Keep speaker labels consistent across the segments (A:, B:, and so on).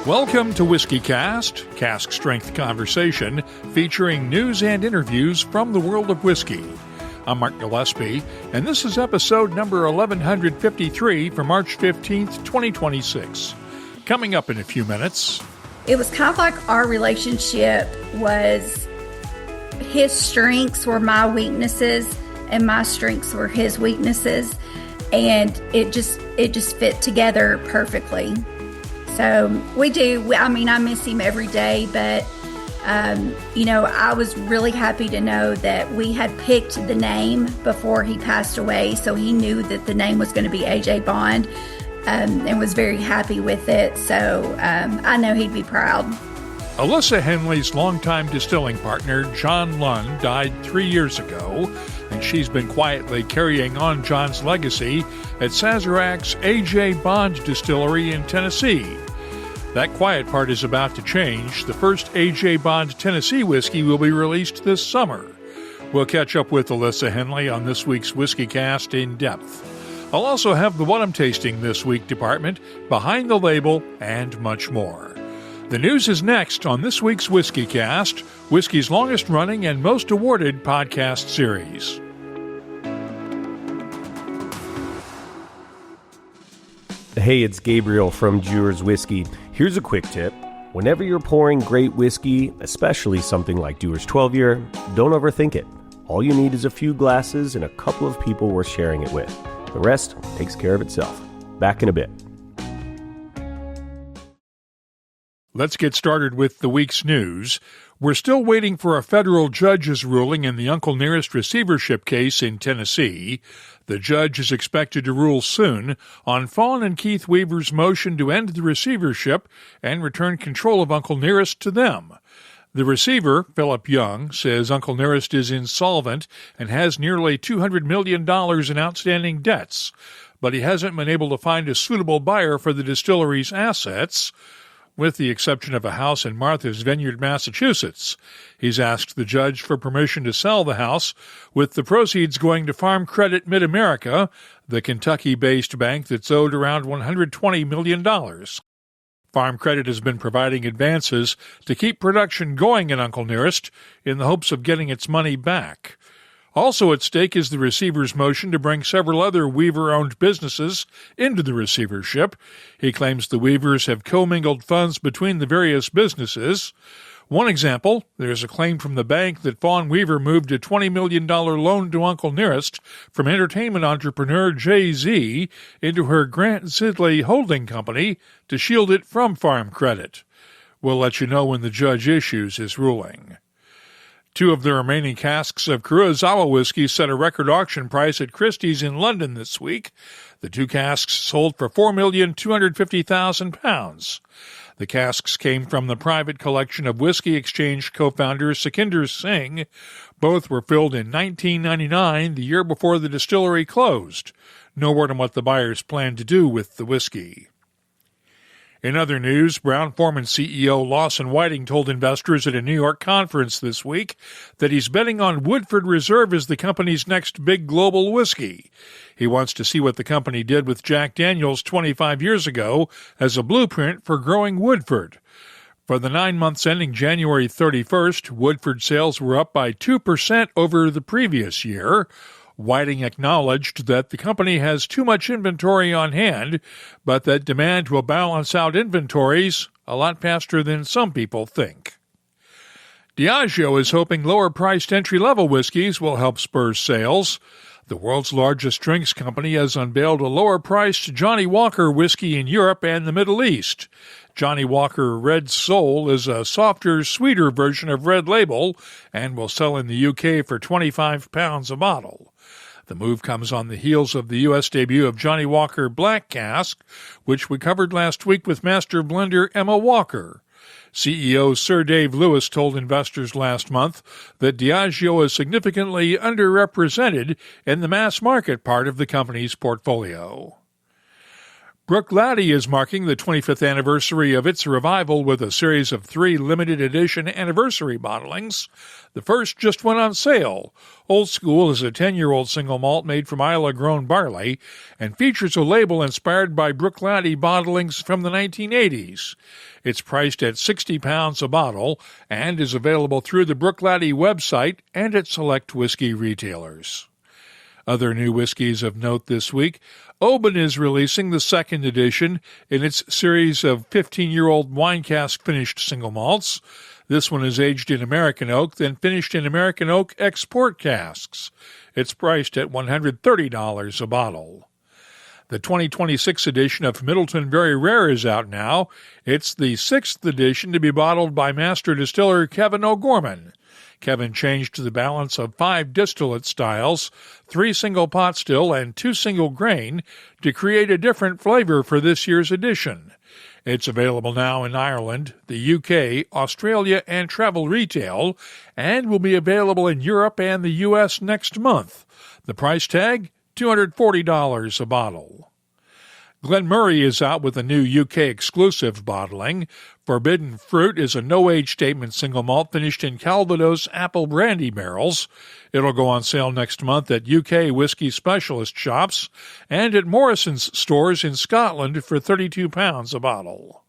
A: Welcome to WhiskyCast, cask strength conversation featuring news and interviews from the world of whiskey. I'm Mark Gillespie, and this is episode number 1153 for March 15th, 2026. Coming up in a few minutes.
B: It was kind of like our relationship was his strengths were my weaknesses and my strengths were his weaknesses, and it just fit together perfectly. So we do. I mean, I miss him every day, but, I was really happy to know that we had picked the name before he passed away. So he knew that the name was going to be A.J. Bond, and was very happy with it. So I know he'd be proud.
A: Allisa Henley's longtime distilling partner, John Lunn, died 3 years ago, and she's been quietly carrying on John's legacy at Sazerac's A.J. Bond Distillery in Tennessee. That quiet part is about to change. The first A.J. Bond Tennessee whiskey will be released this summer. We'll catch up with Allisa Henley on this week's WhiskyCast In-Depth. I'll also have the What I'm Tasting This Week department, Behind the Label, and much more. The news is next on this week's WhiskyCast, whiskey's longest-running and most awarded podcast series.
C: Hey, it's Gabriel from Dewar's Whiskey. Here's a quick tip. Whenever you're pouring great whiskey, especially something like Dewar's 12-year, don't overthink it. All you need is a few glasses and a couple of people worth sharing it with. The rest takes care of itself. Back in a bit.
A: Let's get started with the week's news. We're still waiting for a federal judge's ruling in the Uncle Nearest receivership case in Tennessee. The judge is expected to rule soon on Fawn and Keith Weaver's motion to end the receivership and return control of Uncle Nearest to them. The receiver, Philip Young, says Uncle Nearest is insolvent and has nearly $200 million in outstanding debts, but he hasn't been able to find a suitable buyer for the distillery's assets, with the exception of a house in Martha's Vineyard, Massachusetts. He's asked the judge for permission to sell the house, with the proceeds going to Farm Credit Mid-America, the Kentucky-based bank that's owed around $120 million. Farm Credit has been providing advances to keep production going at Uncle Nearest in the hopes of getting its money back. Also at stake is the receiver's motion to bring several other Weaver-owned businesses into the receivership. He claims the Weavers have commingled funds between the various businesses. One example, there's a claim from the bank that Fawn Weaver moved a $20 million loan to Uncle Nearest from entertainment entrepreneur Jay-Z into her Grant Sidley holding company to shield it from Farm Credit. We'll let you know when the judge issues his ruling. Two of the remaining casks of Karuizawa whiskey set a record auction price at Christie's in London this week. The two casks sold for £4,250,000. The casks came from the private collection of Whiskey Exchange co-founder Sukhinder Singh. Both were filled in 1999, the year before the distillery closed. No word on what the buyers plan to do with the whiskey. In other news, Brown-Forman CEO Lawson Whiting told investors at a New York conference this week that he's betting on Woodford Reserve as the company's next big global whiskey. He wants to see what the company did with Jack Daniel's 25 years ago as a blueprint for growing Woodford. For the 9 months ending January 31st, Woodford sales were up by 2% over the previous year. Whiting acknowledged that the company has too much inventory on hand, but that demand will balance out inventories a lot faster than some people think. Diageo is hoping lower-priced entry-level whiskeys will help spur sales. The world's largest drinks company has unveiled a lower-priced Johnnie Walker whiskey in Europe and the Middle East. Johnnie Walker Red Soul is a softer, sweeter version of Red Label and will sell in the UK for £25 a bottle. The move comes on the heels of the U.S. debut of Johnnie Walker Black Cask, which we covered last week with master blender Emma Walker. CEO Sir Dave Lewis told investors last month that Diageo is significantly underrepresented in the mass market part of the company's portfolio. Bruichladdich is marking the 25th anniversary of its revival with a series of 3 limited edition anniversary bottlings. The first just went on sale. Old School is a 10-year-old single malt made from Islay-grown barley and features a label inspired by Bruichladdich bottlings from the 1980s. It's priced at £60 a bottle and is available through the Bruichladdich website and at select whiskey retailers. Other new whiskeys of note this week, Oban is releasing the second edition in its series of 15-year-old wine cask finished single malts. This one is aged in American oak, then finished in American oak export casks. It's priced at $130 a bottle. The 2026 edition of Middleton Very Rare is out now. It's the 6th edition to be bottled by master distiller Kevin O'Gorman. Kevin changed the balance of 5 distillate styles, 3 single pot still and 2 single grain, to create a different flavor for this year's edition. It's available now in Ireland, the UK, Australia, and travel retail, and will be available in Europe and the US next month. The price tag, $240 a bottle. Glen Murray is out with a new UK exclusive bottling. Forbidden Fruit is a no-age statement single malt finished in Calvados apple brandy barrels. It'll go on sale next month at UK whiskey specialist shops and at Morrison's stores in Scotland for £32 a bottle.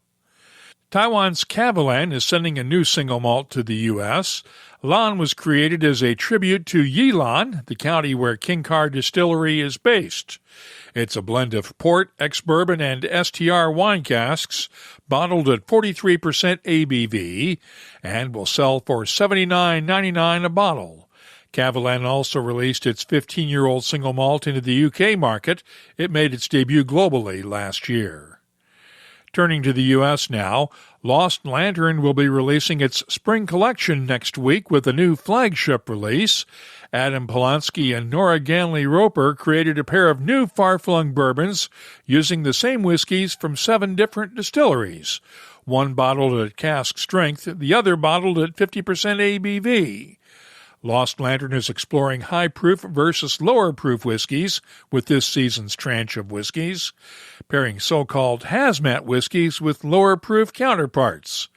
A: Taiwan's Kavalan is sending a new single malt to the U.S. Lan was created as a tribute to Yilan, the county where King Car Distillery is based. It's a blend of port, ex-bourbon, and STR wine casks, bottled at 43% ABV, and will sell for $79.99 a bottle. Kavalan also released its 15-year-old single malt into the UK market. It made its debut globally last year. Turning to the U.S. now, Lost Lantern will be releasing its spring collection next week with a new flagship release. Adam Polanski and Nora Ganley Roper created a pair of new far-flung bourbons using the same whiskeys from 7 different distilleries. One bottled at cask strength, the other bottled at 50% ABV. Lost Lantern is exploring high-proof versus lower-proof whiskeys with this season's tranche of whiskeys, pairing so-called hazmat whiskeys with lower-proof counterparts.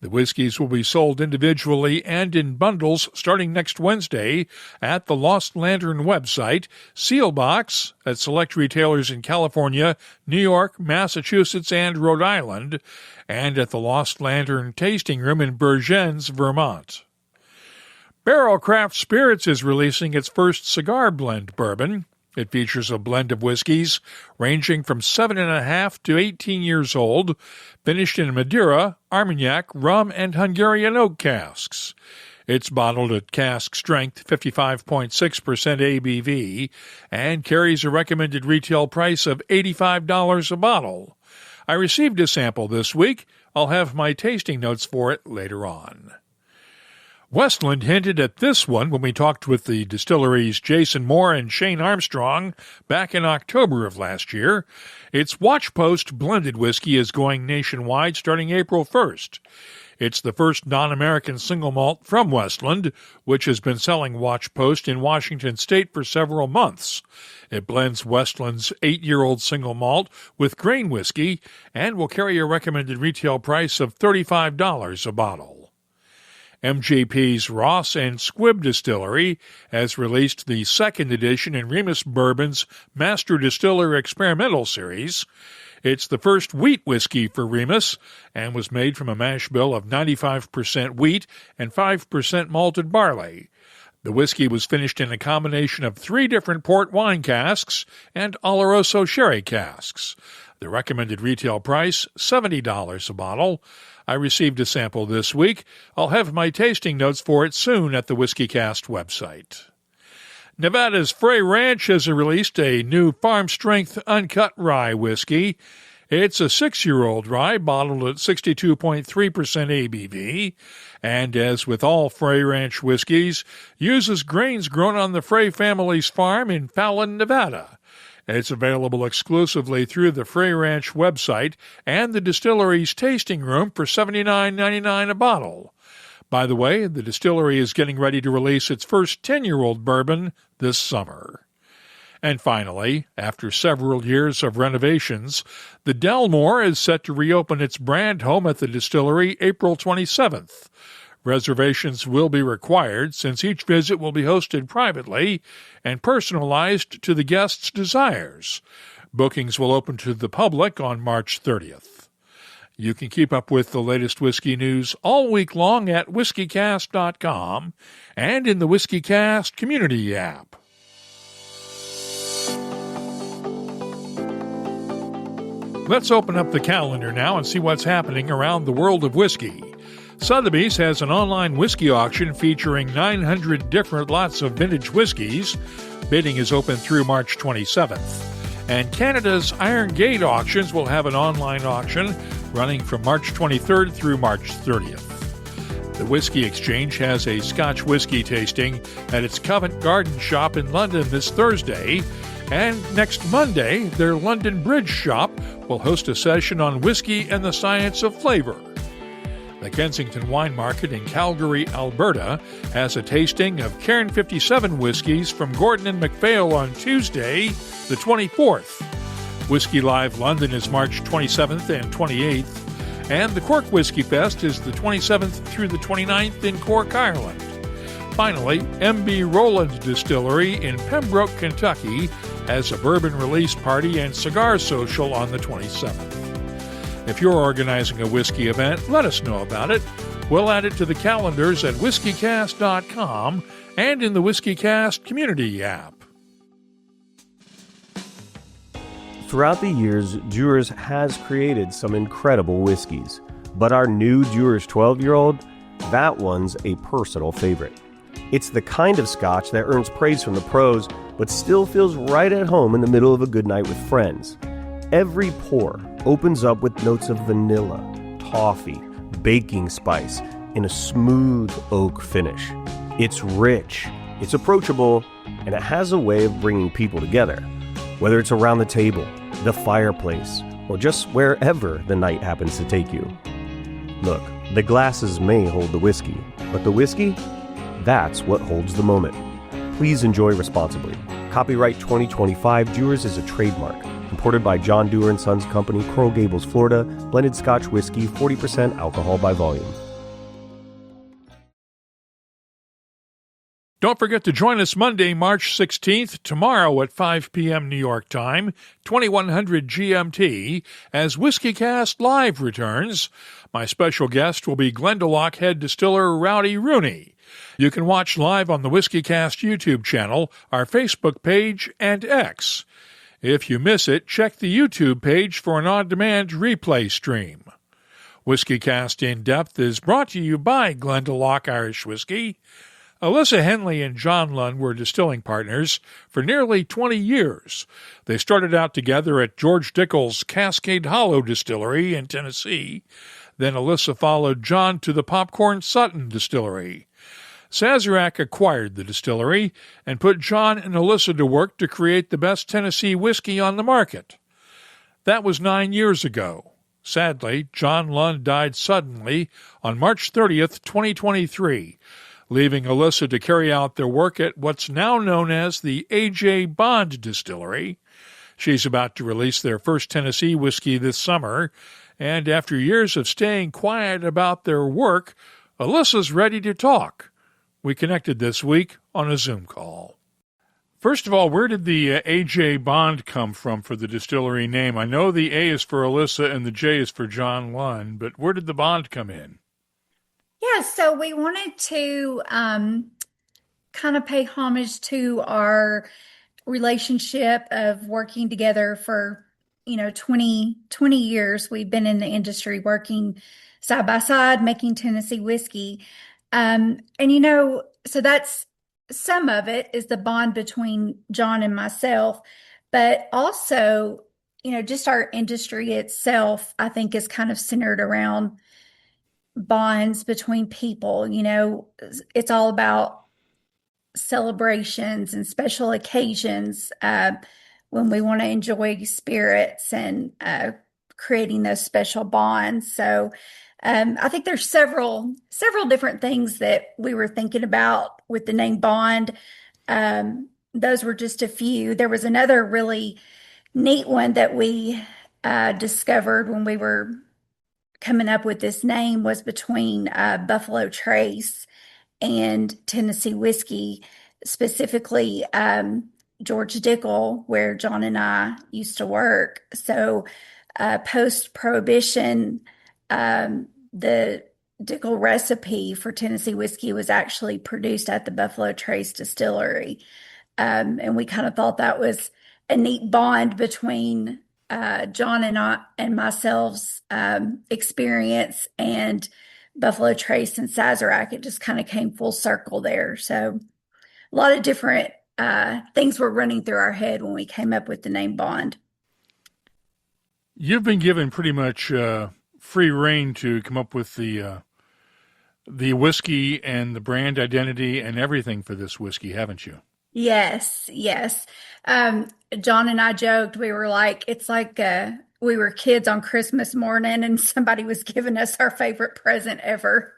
A: The whiskeys will be sold individually and in bundles starting next Wednesday at the Lost Lantern website, Sealbox at select retailers in California, New York, Massachusetts, and Rhode Island, and at the Lost Lantern Tasting Room in Bergens, Vermont. Barrel Craft Spirits is releasing its first cigar blend bourbon. It features a blend of whiskeys ranging from 7.5 to 18 years old, finished in Madeira, Armagnac, rum, and Hungarian oak casks. It's bottled at cask strength, 55.6% ABV, and carries a recommended retail price of $85 a bottle. I received a sample this week. I'll have my tasting notes for it later on. Westland hinted at this one when we talked with the distillery's Jason Moore and Shane Armstrong back in October of last year. Its Watchpost blended whiskey is going nationwide starting April 1st. It's the first non-American single malt from Westland, which has been selling Watchpost in Washington state for several months. It blends Westland's 8-year-old single malt with grain whiskey and will carry a recommended retail price of $35 a bottle. MJP's Ross and Squibb Distillery has released the second edition in Remus Bourbon's Master Distiller Experimental Series. It's the first wheat whiskey for Remus and was made from a mash bill of 95% wheat and 5% malted barley. The whiskey was finished in a combination of 3 different port wine casks and Oloroso sherry casks. The recommended retail price, $70 a bottle. I received a sample this week. I'll have my tasting notes for it soon at the WhiskyCast website. Nevada's Frey Ranch has released a new farm-strength uncut rye whiskey. It's a 6-year-old rye bottled at 62.3% ABV, and as with all Frey Ranch whiskeys, uses grains grown on the Frey family's farm in Fallon, Nevada. It's available exclusively through the Frey Ranch website and the distillery's tasting room for $79.99 a bottle. By the way, the distillery is getting ready to release its first 10-year-old bourbon this summer. And finally, after several years of renovations, the Delmore is set to reopen its brand home at the distillery April 27th. Reservations will be required since each visit will be hosted privately and personalized to the guest's desires. Bookings will open to the public on March 30th. You can keep up with the latest whiskey news all week long at whiskycast.com and in the WhiskyCast community app. Let's open up the calendar now and see what's happening around the world of whiskey. Sotheby's has an online whiskey auction featuring 900 different lots of vintage whiskeys. Bidding is open through March 27th. And Canada's Iron Gate Auctions will have an online auction running from March 23rd through March 30th. The Whiskey Exchange has a Scotch whiskey tasting at its Covent Garden shop in London this Thursday. And next Monday, their London Bridge shop will host a session on whiskey and the science of flavor. The Kensington Wine Market in Calgary, Alberta, has a tasting of Cairn 57 whiskeys from Gordon and MacPhail on Tuesday, the 24th. Whiskey Live London is March 27th and 28th, and the Cork Whiskey Fest is the 27th through the 29th in Cork, Ireland. Finally, M.B. Rowland Distillery in Pembroke, Kentucky, has a bourbon release party and cigar social on the 27th. If you're organizing a whiskey event, let us know about it. We'll add it to the calendars at whiskycast.com and in the WhiskyCast community app.
C: Throughout the years, Dewar's has created some incredible whiskeys, but our new Dewar's 12-year-old, that one's a personal favorite. It's the kind of scotch that earns praise from the pros, but still feels right at home in the middle of a good night with friends. Every pour opens up with notes of vanilla, toffee, baking spice, and a smooth oak finish. It's rich, it's approachable, and it has a way of bringing people together. Whether it's around the table, the fireplace, or just wherever the night happens to take you. Look, the glasses may hold the whiskey, but the whiskey, that's what holds the moment. Please enjoy responsibly. Copyright 2025, Dewar's is a trademark. Imported by John Dewar & Sons Company, Coral Gables, Florida. Blended Scotch whiskey, 40% alcohol by volume.
A: Don't forget to join us Monday, March 16th, tomorrow at 5 p.m. New York time, 2100 GMT, as WhiskyCast Live returns. My special guest will be Glendalough head distiller Rowdy Rooney. You can watch live on the WhiskyCast YouTube channel, our Facebook page, and X. If you miss it, check the YouTube page for an on-demand replay stream. WhiskyCast In-Depth is brought to you by Glendalough Irish Whiskey. Allisa Henley and John Lunn were distilling partners for nearly 20 years. They started out together at George Dickel's Cascade Hollow Distillery in Tennessee. Then Allisa followed John to the Popcorn Sutton Distillery. Sazerac acquired the distillery and put John and Allisa to work to create the best Tennessee whiskey on the market. That was 9 years ago. Sadly, John Lunn died suddenly on March 30th, 2023, leaving Allisa to carry out their work at what's now known as the A.J. Bond Distillery. She's about to release their first Tennessee whiskey this summer, and after years of staying quiet about their work, Alyssa's ready to talk. We connected this week on a Zoom call. First of all, where did the A.J. Bond come from for the distillery name? I know the A is for Allisa and the J is for John Lunn, but where did the Bond come in?
B: Yeah, so we wanted to kind of pay homage to our relationship of working together for, 20 years. We've been in the industry working side by side, making Tennessee whiskey. So that's some of it is the bond between John and myself, but also, just our industry itself, I think is kind of centered around bonds between people. It's all about celebrations and special occasions when we want to enjoy spirits and creating those special bonds. So I think there's several different things that we were thinking about with the name Bond. those were just a few. There was another really neat one that we discovered when we were coming up with this name was between Buffalo Trace and Tennessee whiskey, specifically George Dickel, where John and I used to work. So post-Prohibition, the Dickel recipe for Tennessee whiskey was actually produced at the Buffalo Trace Distillery. And we kind of thought that was a neat bond between John and myself's experience and Buffalo Trace and Sazerac. It just kind of came full circle there. So a lot of different things were running through our head when we came up with the name Bond.
A: You've been given pretty much free reign to come up with the whiskey and the brand identity and everything for this whiskey, haven't you?
B: Yes, yes. John and I joked, we were like, it's like we were kids on Christmas morning and somebody was giving us our favorite present ever.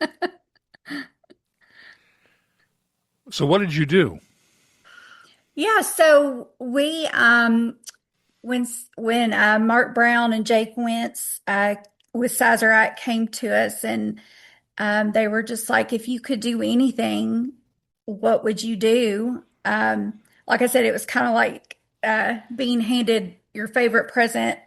A: So what did you do?
B: Yeah, so we when Mark Brown and Jake Wentz with Sazerac came to us, and they were just like, if you could do anything, what would you do? Like I said, it was kind of like being handed your favorite present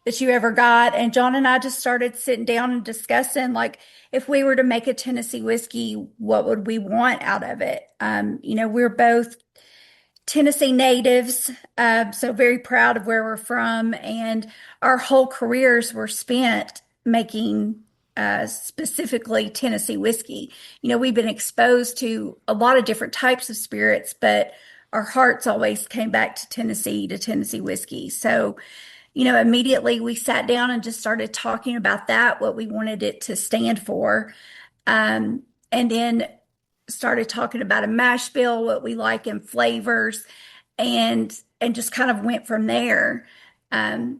B: that you ever got. And John and I just started sitting down and discussing, like, if we were to make a Tennessee whiskey, what would we want out of it? We're both Tennessee natives, so very proud of where we're from. And our whole careers were spent making specifically Tennessee whiskey. We've been exposed to a lot of different types of spirits, but our hearts always came back to Tennessee whiskey. So, immediately we sat down and just started talking about that, what we wanted it to stand for. And then started talking about a mash bill, what we like in flavors, and just kind of went from there. And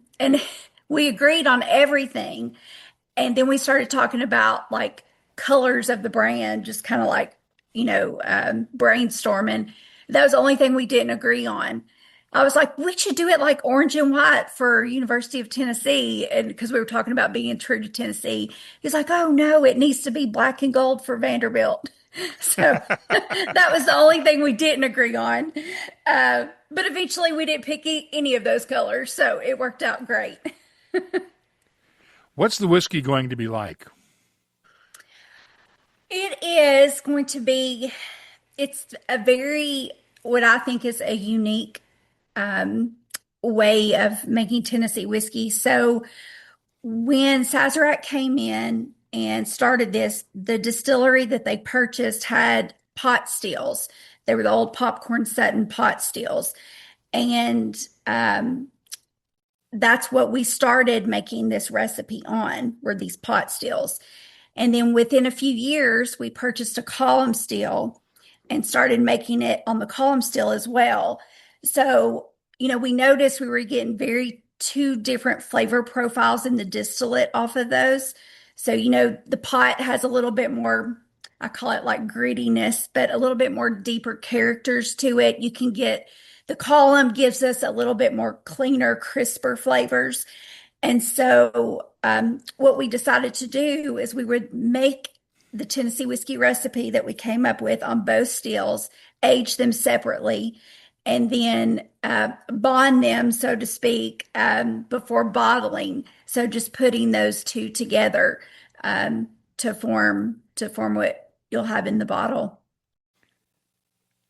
B: we agreed on everything. And then we started talking about like colors of the brand, just kind of like, brainstorming. That was the only thing we didn't agree on. I was like, we should do it like orange and white for University of Tennessee. And because we were talking about being true to Tennessee, he's like, oh no, it needs to be black and gold for Vanderbilt. So that was the only thing we didn't agree on. But eventually we didn't pick any of those colors. So it worked out great.
A: What's the whiskey going to be like?
B: It is going to be, it's a very, what I think is a unique way of making Tennessee whiskey. So when Sazerac came in and started this, the distillery that they purchased had pot stills. They were the old Popcorn Sutton pot stills. And that's what we started making this recipe on, were these pot stills. And then within a few years, we purchased a column still and started making it on the column still as well. So, we noticed we were getting two different flavor profiles in the distillate off of those. So, the pot has a little bit more, I call it like grittiness, but a little bit more deeper characters to it. You can get, the column gives us a little bit more cleaner, crisper flavors. And so what we decided to do is we would make the Tennessee whiskey recipe that we came up with on both stills, age them separately, and then bond them, so to speak, before bottling. So just putting those two together to form what you'll have in the bottle.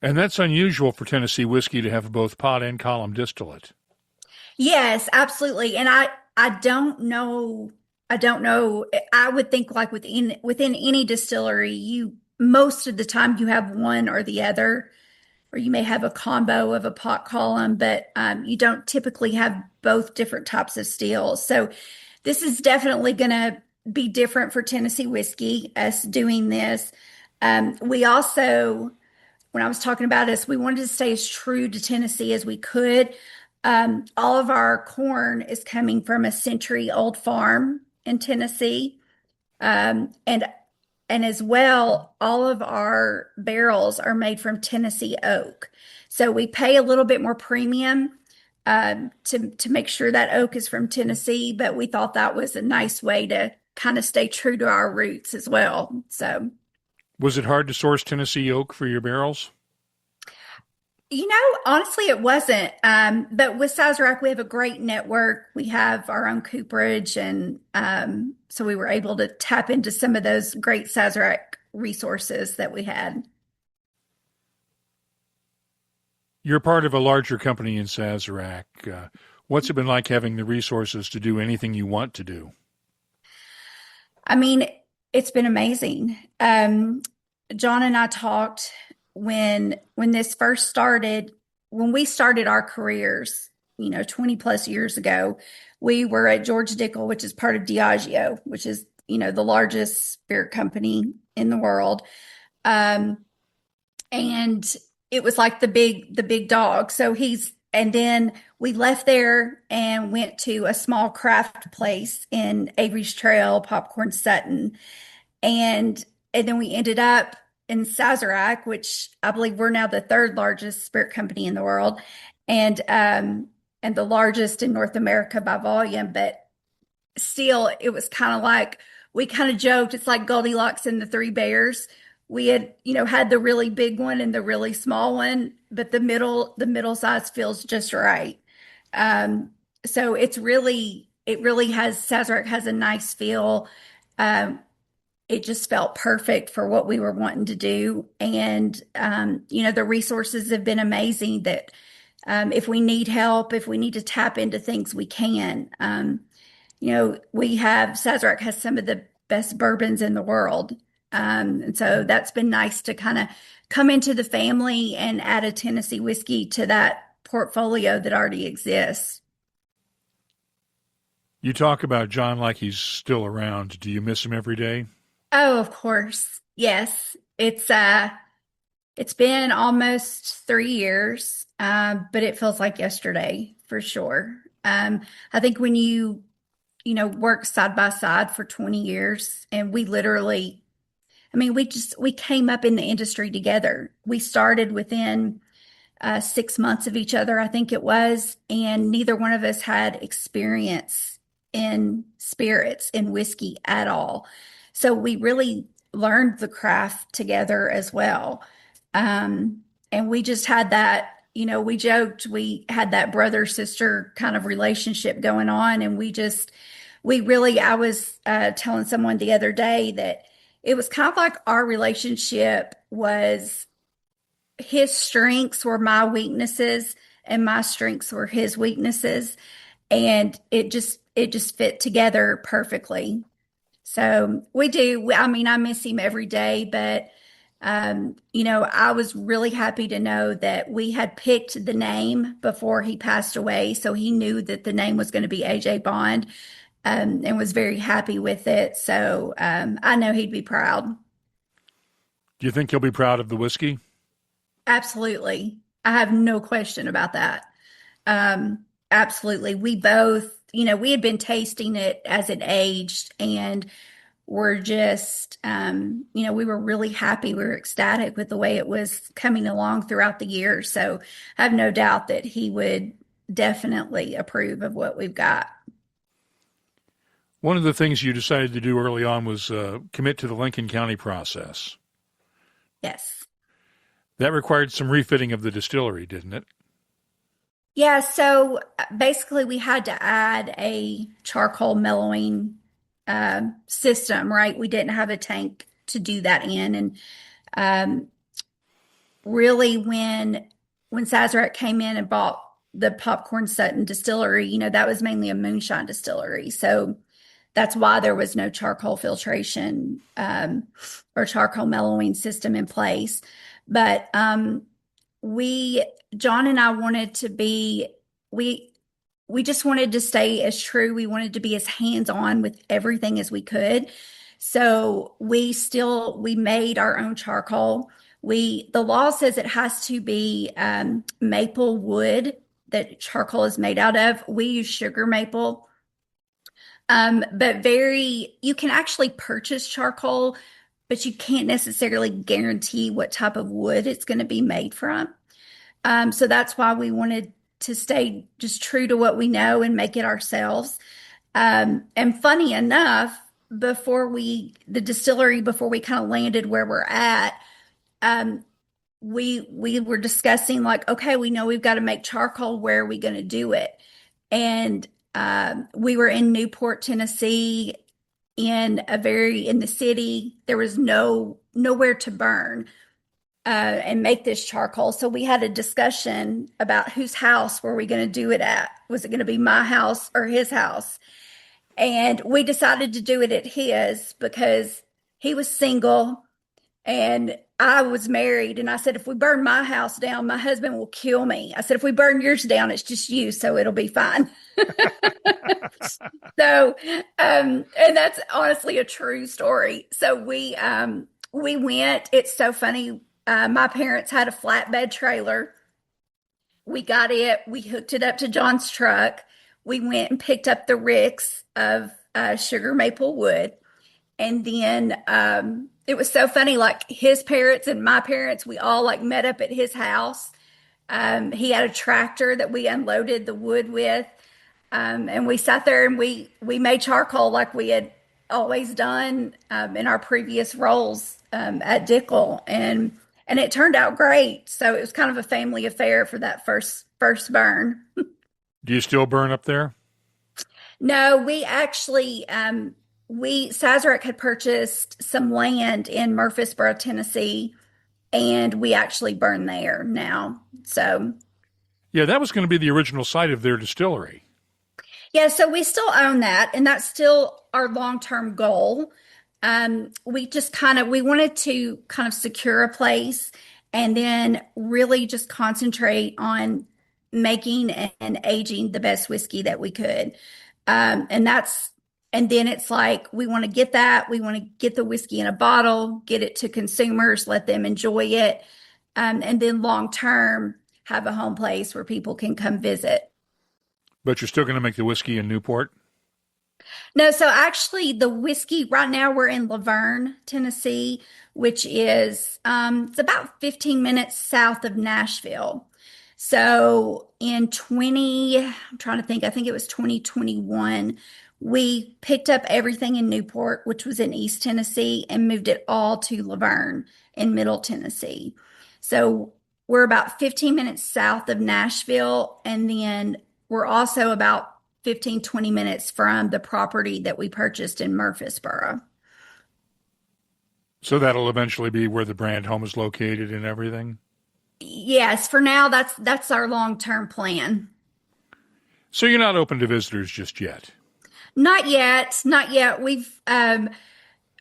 A: And that's unusual for Tennessee whiskey to have both pot and column distillate.
B: Yes, absolutely. And I don't know. I would think like within any distillery, most of the time you have one or the other, or you may have a combo of a pot column, but you don't typically have both different types of stills. So this is definitely going to be different for Tennessee whiskey, us doing this. We also, when I was talking about this, we wanted to stay as true to Tennessee as we could. All of our corn is coming from a century-old farm in Tennessee. And and as well, all of our barrels are made from Tennessee oak. So we pay a little bit more premium to make sure that oak is from Tennessee, but we thought that was a nice way to kind of stay true to our roots as well. So,
A: was it hard to source Tennessee oak for your barrels?
B: Honestly, it wasn't. But with Sazerac, we have a great network. We have our own cooperage, and so we were able to tap into some of those great Sazerac resources that we had.
A: You're part of a larger company in Sazerac. What's it been like having the resources to do anything you want to do?
B: I mean, it's been amazing. John and I talked when this first started, when we started our careers, 20 plus years ago. We were at George Dickel, which is part of Diageo, which is, the largest spirit company in the world. And it was like the big dog. And then we left there and went to a small craft place in Avery's Trail, Popcorn Sutton. And then we ended up in Sazerac, which I believe we're now the third largest spirit company in the world, and the largest in North America by volume. But still, it was kind of like, we kind of joked, it's like Goldilocks and the Three Bears. We had, had the really big one and the really small one, but the middle size feels just right. So it really has, Sazerac has a nice feel. It just felt perfect for what we were wanting to do. And, the resources have been amazing that, if we need help, if we need to tap into things, we can. Sazerac has some of the best bourbons in the world. And so that's been nice to kind of come into the family and add a Tennessee whiskey to that portfolio that already exists.
A: You talk about John like he's still around. Do you miss him every day?
B: Oh, of course. Yes. It's been almost 3 years, but it feels like yesterday for sure. I think when you work side by side for 20 years, and we came up in the industry together. We started within 6 months of each other, I think it was, and neither one of us had experience in spirits, in whiskey at all. So we really learned the craft together as well. And we just had that, we joked, we had that brother-sister kind of relationship going on. And I was telling someone the other day that it was kind of like our relationship was, his strengths were my weaknesses and my strengths were his weaknesses. And it just fit together perfectly. So we do. I miss him every day, but, I was really happy to know that we had picked the name before he passed away. So he knew that the name was going to be AJ Bond, and was very happy with it. So I know he'd be proud.
A: Do you think he'll be proud of the whiskey?
B: Absolutely. I have no question about that. Absolutely. We both, we had been tasting it as it aged, and we're just, we were really happy. We were ecstatic with the way it was coming along throughout the year. So I have no doubt that he would definitely approve of what we've got.
A: One of the things you decided to do early on was commit to the Lincoln County process.
B: Yes.
A: That required some refitting of the distillery, didn't it?
B: Yeah, so basically we had to add a charcoal mellowing system, right? We didn't have a tank to do that in. And really when Sazerac came in and bought the Popcorn Sutton Distillery, that was mainly a moonshine distillery. So that's why there was no charcoal filtration or charcoal mellowing system in place. But John and I wanted to be, we just wanted to stay as true. We wanted to be as hands-on with everything as we could. So we made our own charcoal. The law says it has to be maple wood that charcoal is made out of. We use sugar maple. But you can actually purchase charcoal but you can't necessarily guarantee what type of wood it's going to be made from. So that's why we wanted to stay just true to what we know and make it ourselves. And funny enough, before we kind of landed where we're at, we were discussing like, okay, we know we've got to make charcoal. Where are we going to do it? And we were in Newport, Tennessee, in the city. There was nowhere to burn and make this charcoal. So we had a discussion about whose house were we going to do it at? Was it going to be my house or his house? And we decided to do it at his because he was single and I was married. And I said, if we burn my house down, my husband will kill me. I said, if we burn yours down, it's just you, so it'll be fine. So, and that's honestly a true story. So we went. It's so funny. My parents had a flatbed trailer. We got it. We hooked it up to John's truck. We went and picked up the ricks of sugar maple wood. And then it was so funny, like his parents and my parents, we all like met up at his house. He had a tractor that we unloaded the wood with. And we sat there and we made charcoal like we had always done in our previous roles at Dickel. And it turned out great. So it was kind of a family affair for that first burn.
A: Do you still burn up there?
B: No, we actually, Sazerac had purchased some land in Murfreesboro, Tennessee, and we actually burn there now. So,
A: yeah, that was going to be the original site of their distillery.
B: Yeah, so we still own that, and that's still our long-term goal. We wanted to kind of secure a place and then really just concentrate on making and aging the best whiskey that we could. And then it's like, we want to get that. We want to get the whiskey in a bottle, get it to consumers, let them enjoy it. And then long term, have a home place where people can come visit.
A: But you're still going to make the whiskey in Newport?
B: No, so actually the whiskey, right now we're in Laverne, Tennessee, which is, it's about 15 minutes south of Nashville. So I'm trying to think, I think it was 2021, we picked up everything in Newport, which was in East Tennessee, and moved it all to Laverne in Middle Tennessee. So we're about 15 minutes south of Nashville, and then we're also about 15, 20 minutes from the property that we purchased in Murfreesboro.
A: So that'll eventually be where the brand home is located and everything?
B: Yes, for now, that's our long-term plan.
A: So you're not open to visitors just yet?
B: Not yet.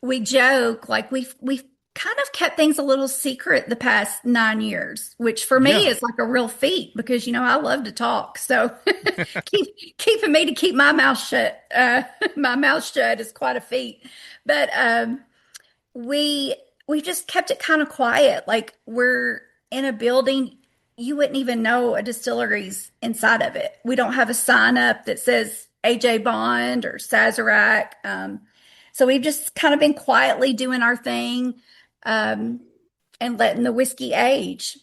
B: We joke, like we've kind of kept things a little secret the past 9 years, which for me is like a real feat because, I love to talk. So keeping me to keep my mouth shut, is quite a feat. But we just kept it kind of quiet. Like we're in a building, you wouldn't even know a distillery's inside of it. We don't have a sign up that says AJ Bond or Sazerac. So we've just kind of been quietly doing our thing and letting the whiskey age.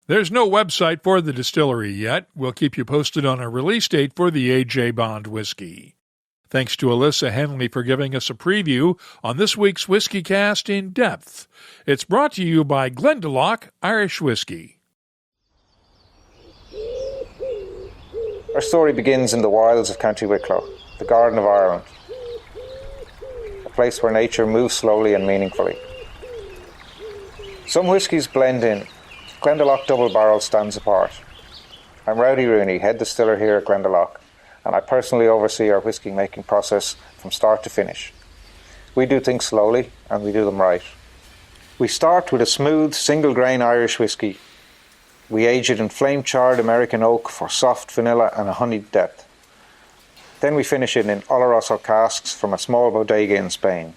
A: There's no website for the distillery yet. We'll keep you posted on a release date for the AJ Bond whiskey. Thanks to Allisa Henley for giving us a preview on this week's WhiskyCast In-Depth. It's brought to you by Glendalough Irish Whiskey.
D: Our story begins in the wilds of County Wicklow, the Garden of Ireland, a place where nature moves slowly and meaningfully. Some whiskies blend in. Glendalough Double Barrel stands apart. I'm Rowdy Rooney, head distiller here at Glendalough, and I personally oversee our whiskey making process from start to finish. We do things slowly, and we do them right. We start with a smooth, single-grain Irish whiskey. We age it in flame-charred American oak for soft vanilla and a honeyed depth. Then we finish it in Oloroso casks from a small bodega in Spain.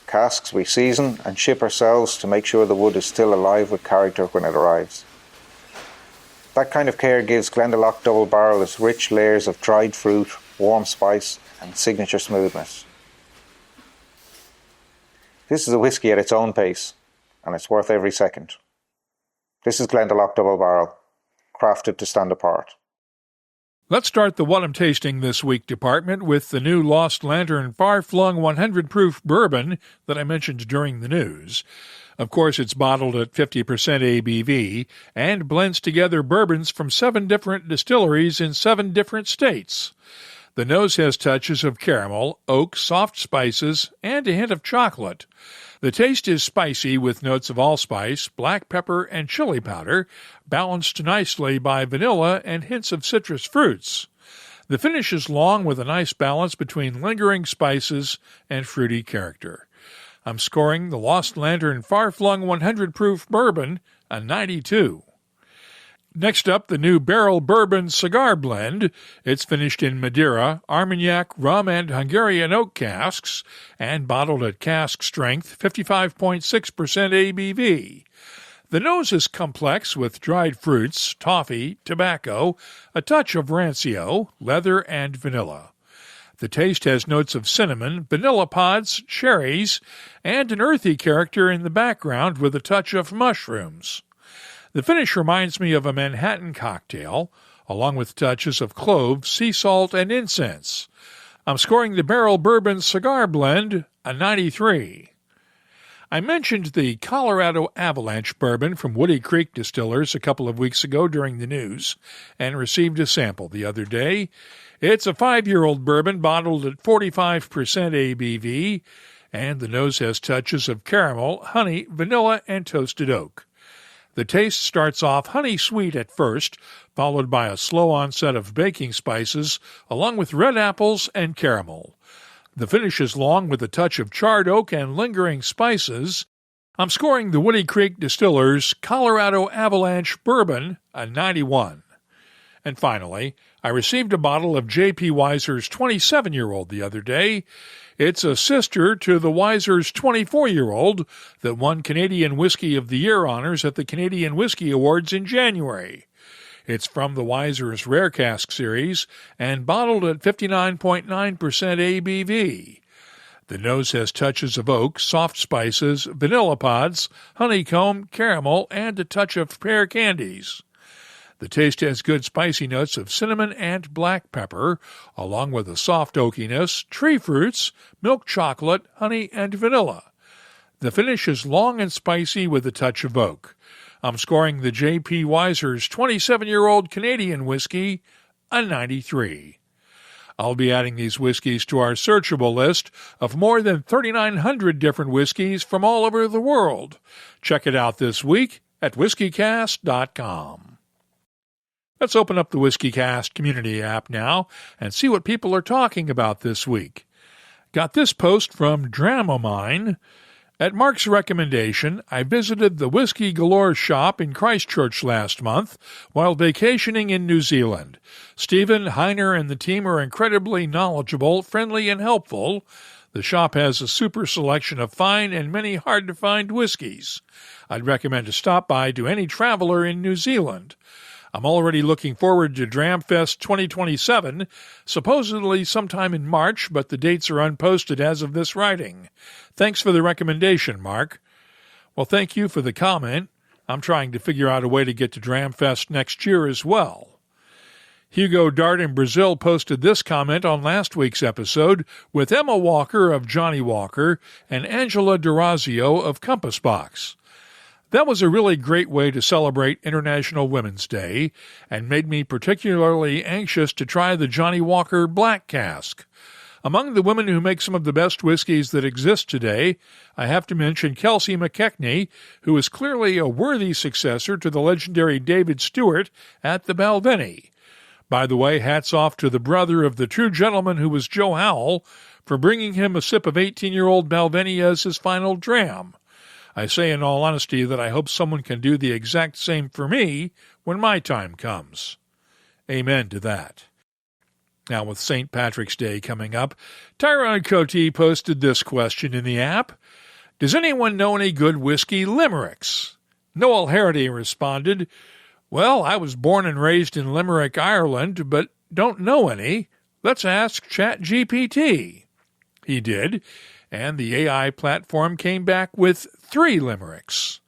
D: Casks we season and ship ourselves to make sure the wood is still alive with character when it arrives. That kind of care gives Glendalough Double Barrel its rich layers of dried fruit, warm spice and signature smoothness. This is a whisky at its own pace, and it's worth every second. This is Glendalough Double Barrel, crafted to stand apart.
A: Let's start the What I'm Tasting This Week department with the new Lost Lantern Far-Flung 100 Proof Bourbon that I mentioned during the news. Of course, it's bottled at 50% ABV and blends together bourbons from 7 different distilleries in 7 different states. The nose has touches of caramel, oak, soft spices, and a hint of chocolate. The taste is spicy with notes of allspice, black pepper, and chili powder, balanced nicely by vanilla and hints of citrus fruits. The finish is long with a nice balance between lingering spices and fruity character. I'm scoring the Lost Lantern Far-Flung 100 Proof Bourbon a 92. Next up, the new Barrel Bourbon Cigar Blend. It's finished in Madeira, Armagnac, rum, and Hungarian oak casks, and bottled at cask strength, 55.6% ABV. The nose is complex with dried fruits, toffee, tobacco, a touch of rancio, leather, and vanilla. The taste has notes of cinnamon, vanilla pods, cherries, and an earthy character in the background with a touch of mushrooms. The finish reminds me of a Manhattan cocktail, along with touches of clove, sea salt, and incense. I'm scoring the Barrel Bourbon Cigar Blend a 93. I mentioned the Colorado Avalanche Bourbon from Woody Creek Distillers a couple of weeks ago during the news and received a sample the other day. It's a 5-year-old bourbon bottled at 45% ABV, and the nose has touches of caramel, honey, vanilla, and toasted oak. The taste starts off honey-sweet at first, followed by a slow onset of baking spices, along with red apples and caramel. The finish is long with a touch of charred oak and lingering spices. I'm scoring the Woody Creek Distillers Colorado Avalanche Bourbon a 91. And finally, I received a bottle of J.P. Weiser's 27-year-old the other day. It's a sister to the Weiser's 24-year-old that won Canadian Whisky of the Year honors at the Canadian Whisky Awards in January. It's from the Weiser's Rare Cask series and bottled at 59.9% ABV. The nose has touches of oak, soft spices, vanilla pods, honeycomb, caramel, and a touch of pear candies. The taste has good spicy notes of cinnamon and black pepper, along with a soft oakiness, tree fruits, milk chocolate, honey, and vanilla. The finish is long and spicy with a touch of oak. I'm scoring the J.P. Weiser's 27-year-old Canadian whiskey a 93. I'll be adding these whiskeys to our searchable list of more than 3,900 different whiskeys from all over the world. Check it out this week at whiskycast.com. Let's open up the WhiskyCast community app now and see what people are talking about this week. Got this post from Dramamine. At Mark's recommendation, I visited the Whiskey Galore shop in Christchurch last month while vacationing in New Zealand. Stephen, Heiner, and the team are incredibly knowledgeable, friendly, and helpful. The shop has a super selection of fine and many hard-to-find whiskeys. I'd recommend a stop by to any traveler in New Zealand. I'm already looking forward to Dramfest 2027, supposedly sometime in March, but the dates are unposted as of this writing. Thanks for the recommendation, Mark. Well, thank you for the comment. I'm trying to figure out a way to get to Dramfest next year as well. Hugo Dart in Brazil posted this comment on last week's episode with Emma Walker of Johnny Walker and Angela D'Orazio of Compass Box. That was a really great way to celebrate International Women's Day and made me particularly anxious to try the Johnny Walker Black Cask. Among the women who make some of the best whiskeys that exist today, I have to mention Kelsey McKechnie, who is clearly a worthy successor to the legendary David Stewart at the Balvenie. By the way, hats off to the brother of the true gentleman who was Joe Howell for bringing him a sip of 18-year-old Balvenie as his final dram. I say in all honesty that I hope someone can do the exact same for me when my time comes. Amen to that. Now, with St. Patrick's Day coming up, Tyrone Cote posted this question in the app. Does anyone know any good whiskey limericks? Noel Harity responded, Well, I was born and raised in Limerick, Ireland, but don't know any. Let's ask ChatGPT. He did, and the AI platform came back with 3 limericks.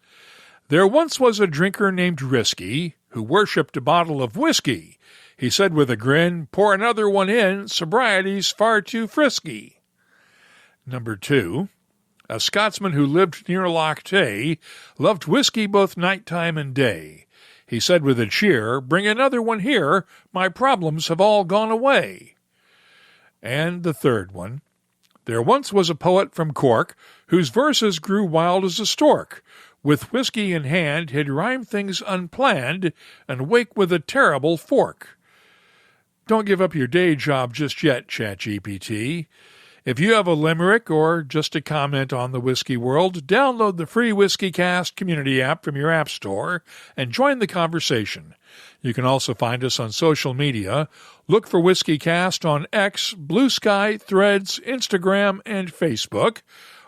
A: There once was a drinker named Risky who worshipped a bottle of whiskey. He said with a grin, "Pour another one in, sobriety's far too frisky." Number 2. A Scotsman who lived near Loch Tay loved whiskey both nighttime and day. He said with a cheer, "Bring another one here, my problems have all gone away." And the third one. There once was a poet from Cork whose verses grew wild as a stork. With whiskey in hand, he'd rhyme things unplanned and wake with a terrible fork. Don't give up your day job just yet, ChatGPT. If you have a limerick or just a comment on the whiskey world, download the free WhiskyCast community app from your app store and join the conversation. You can also find us on social media. Look for WhiskyCast on X, Blue Sky, Threads, Instagram, and Facebook.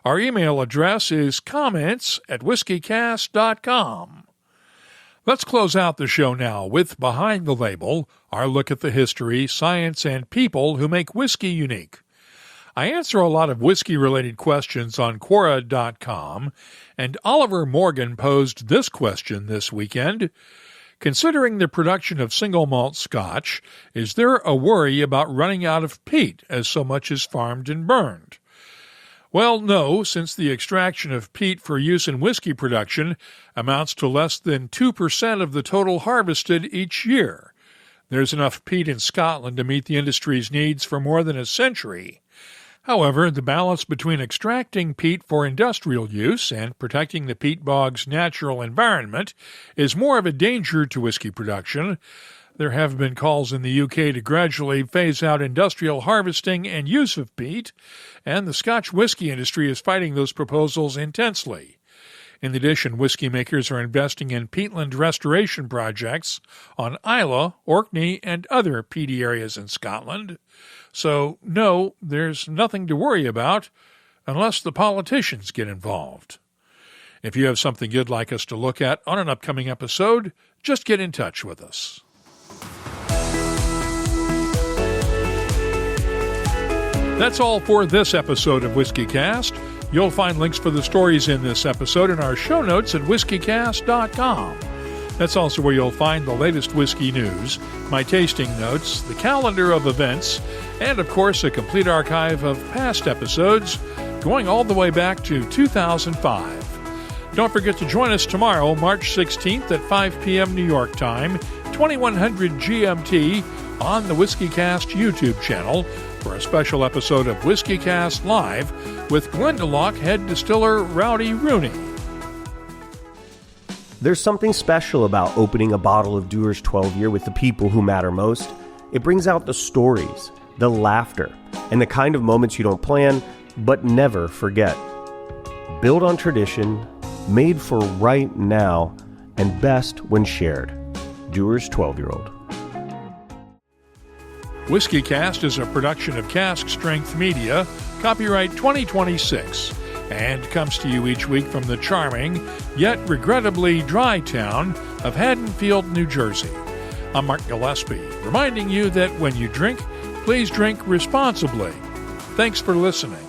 A: Our email address is comments@whiskycast.com. Let's close out the show now with Behind the Label, our look at the history, science, and people who make whiskey unique. I answer a lot of whiskey-related questions on Quora.com, and Oliver Morgan posed this question this weekend. Considering the production of single malt Scotch, is there a worry about running out of peat as so much is farmed and burned? Well, no, since the extraction of peat for use in whiskey production amounts to less than 2% of the total harvested each year. There's enough peat in Scotland to meet the industry's needs for more than a century. However, the balance between extracting peat for industrial use and protecting the peat bog's natural environment is more of a danger to whiskey production. There have been calls in the UK to gradually phase out industrial harvesting and use of peat, and the Scotch whiskey industry is fighting those proposals intensely. In addition, whiskey makers are investing in peatland restoration projects on Islay, Orkney, and other peaty areas in Scotland. So, no, there's nothing to worry about unless the politicians get involved. If you have something you'd like us to look at on an upcoming episode, just get in touch with us. That's all for this episode of WhiskyCast. You'll find links for the stories in this episode in our show notes at whiskycast.com. That's also where you'll find the latest whiskey news, my tasting notes, the calendar of events, and, of course, a complete archive of past episodes going all the way back to 2005. Don't forget to join us tomorrow, March 16th at 5 p.m. New York time, 2100 GMT, on the WhiskyCast YouTube channel for a special episode of WhiskyCast Live with Glendalough head distiller Rowdy Rooney.
C: There's something special about opening a bottle of Dewar's 12-year with the people who matter most. It brings out the stories, the laughter, and the kind of moments you don't plan, but never forget. Built on tradition, made for right now, and best when shared. Dewar's 12-year-old.
A: WhiskyCast is a production of Cask Strength Media, copyright 2026, and comes to you each week from the charming, yet regrettably dry town of Haddonfield, New Jersey. I'm Mark Gillespie, reminding you that when you drink, please drink responsibly. Thanks for listening.